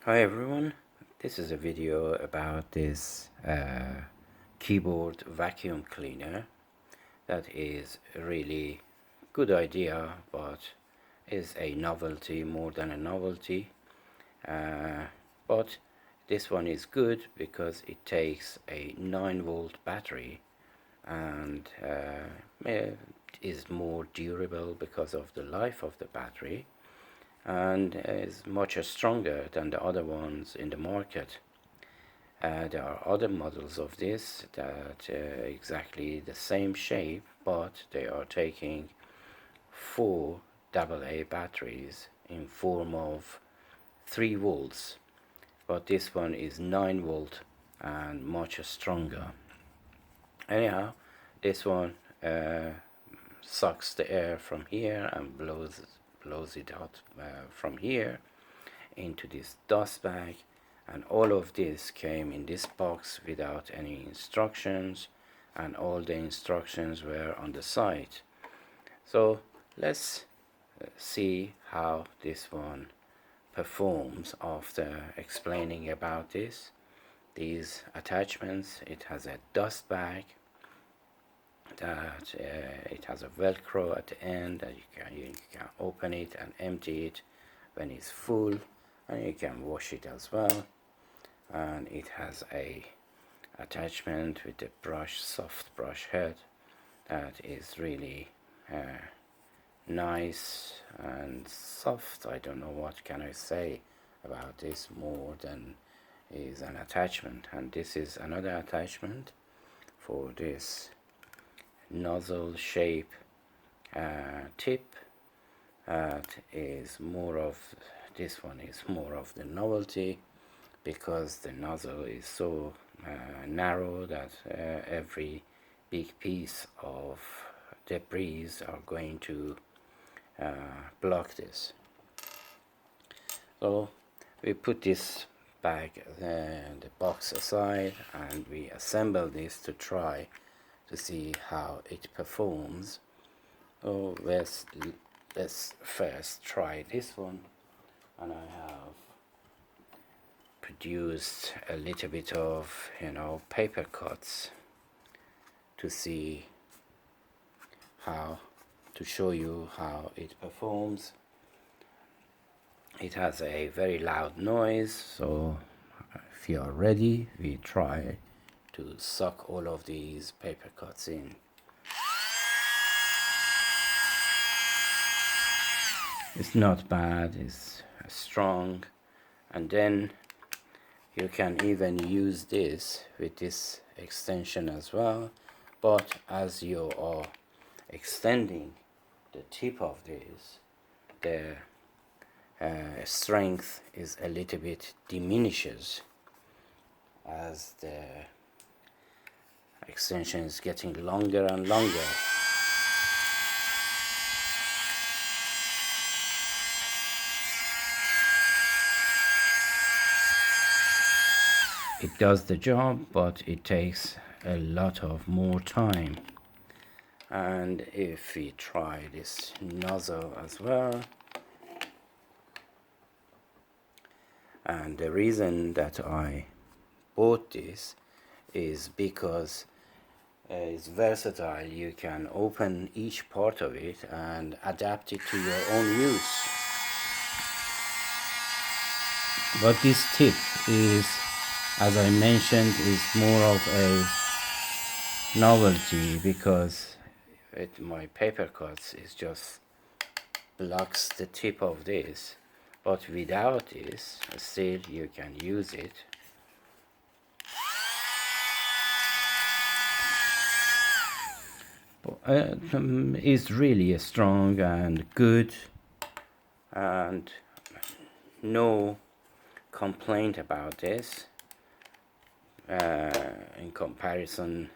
Hi everyone, this is a video about this keyboard vacuum cleaner that is a really good idea, but is a novelty more than a novelty. But this one is good because it takes a 9-volt battery and it is more durable because of the life of the battery, and is much stronger than the other ones in the market. There are other models of this that exactly the same shape, but they are taking 4 AA batteries in form of 3 volts, but this one is 9 volt and much stronger. Anyhow, this one sucks the air from here and blows it out from here into this dust bag, and all of this came in this box without any instructions, and all the instructions were on the side. So let's see how this one performs after explaining about these attachments. It has a dust bag that it has a velcro at the end that you can open it and empty it when it's full, and you can wash it as well. And it has a attachment with a brush, soft brush head that is really nice and soft. I don't know what can I say about this more than is an attachment. And this is another attachment for this nozzle shape tip. That is more of, this one is more of the novelty, because the nozzle is so narrow that every big piece of debris are going to block this. So we put this bag, the box aside, and we assemble this to try to see how it performs. So let's first try this one, and I have produced a little bit of paper cuts to see how to show you how it performs. It has a very loud noise, so if you are ready, we try to suck all of these paper cuts in. It's not bad, it's strong, and then you can even use this with this extension as well, but as you are extending the tip of this, the strength is a little bit diminishes as the extension is getting longer and longer. It does the job, but it takes a lot of more time. And if we try this nozzle as well, and the reason that I bought this is because it's versatile. You can open each part of it and adapt it to your own use. But this tip is, as I mentioned, is more of a novelty, because my paper cuts is just blocks the tip of this, but without this still you can use it. It's really strong and good, and no complaint about this in comparison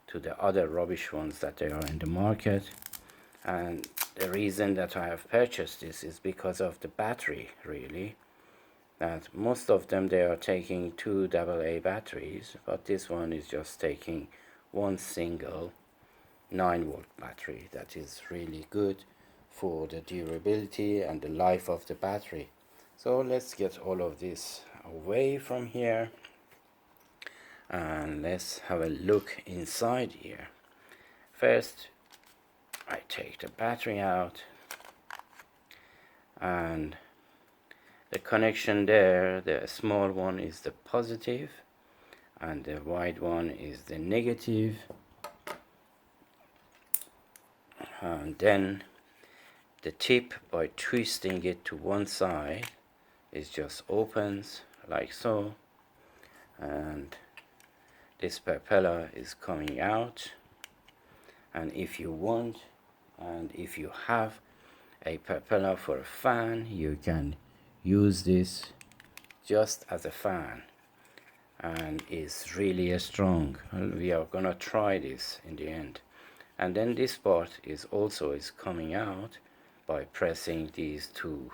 to the other rubbish ones that they are in the market. And the reason that I have purchased this is because of the battery, really, that most of them they are taking 2 AA batteries, but this one is just taking one single 9-volt battery. That is really good for the durability and the life of the battery. So let's get all of this away from here and let's have a look inside here. First I take the battery out, and the connection there, the small one is the positive and the wide one is the negative. And then the tip, by twisting it to one side, it just opens like so, and this propeller is coming out. And if you want, and if you have a propeller for a fan, you can use this just as a fan, and it's really strong. We are gonna try this in the end. And then this part is also coming out by pressing these two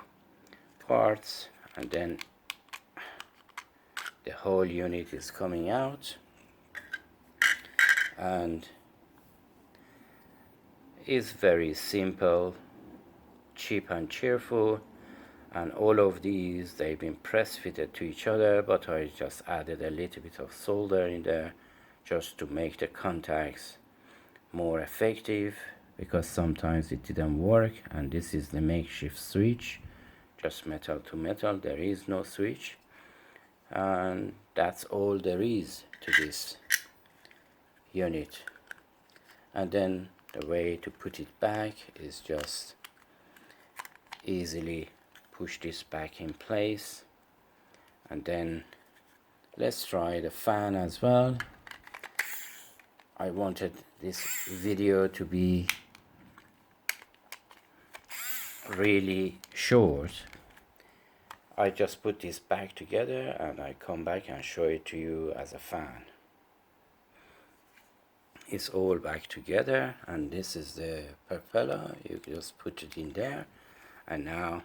parts, and then the whole unit is coming out, and is very simple, cheap and cheerful. And all of these, they've been press fitted to each other, but I just added a little bit of solder in there just to make the contacts more effective, because sometimes it didn't work. And this is the makeshift switch, just metal to metal, there is no switch, and that's all there is to this unit. And then the way to put it back is just easily push this back in place. And then let's try the fan as well. I wanted this video to be really short. I just put this back together and I come back and show it to you as a fan. It's all back together, and this is the propeller. You just put it in there, and now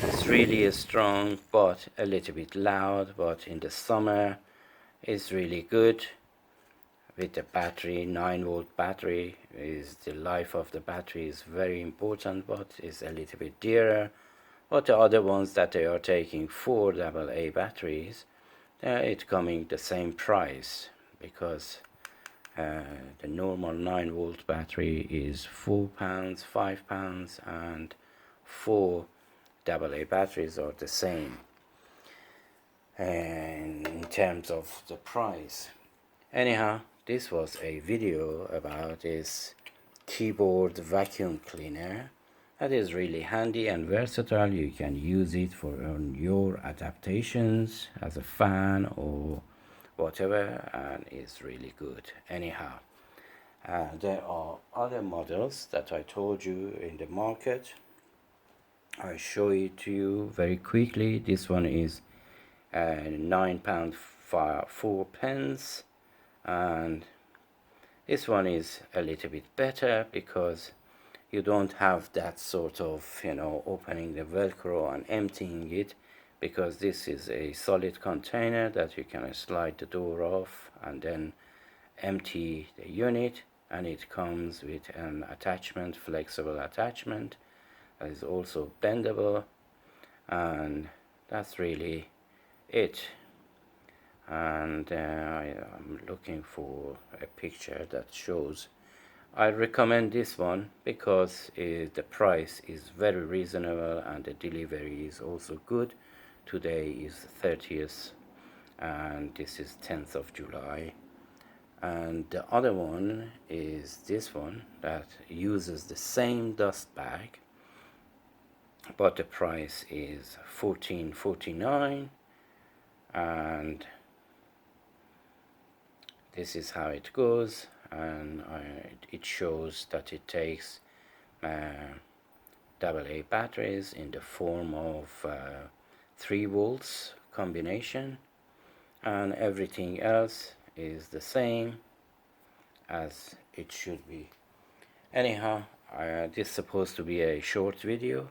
it's really strong but a little bit loud. But in the summer it's really good. With the battery, 9-volt battery, is the life of the battery is very important, but it's a little bit dearer. But the other ones that they are taking 4 AA batteries, it's coming the same price, because the normal 9-volt battery is £4, £5, and 4 AA batteries are the same and in terms of the price. Anyhow, this was a video about this keyboard vacuum cleaner that is really handy and versatile. You can use it for your adaptations as a fan or whatever, and it's really good. Anyhow, there are other models that I told you in the market. I show it to you very quickly. This one is £9 4 pence, and this one is a little bit better because you don't have that sort of, opening the velcro and emptying it, because this is a solid container that you can slide the door off and then empty the unit. And it comes with an attachment, flexible attachment, that is also bendable, and that's really it. And I'm looking for a picture that shows. I recommend this one because the price is very reasonable and the delivery is also good. Today is 30th and this is 10th of July. And the other one is this one that uses the same dust bag, but the price is $14.49, and this is how it goes. And it shows that it takes AA batteries in the form of 3 volts combination, and everything else is the same as it should be. Anyhow, this is supposed to be a short video.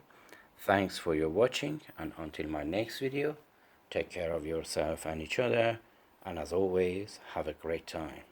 Thanks for your watching, and until my next video, take care of yourself and each other, and as always, have a great time.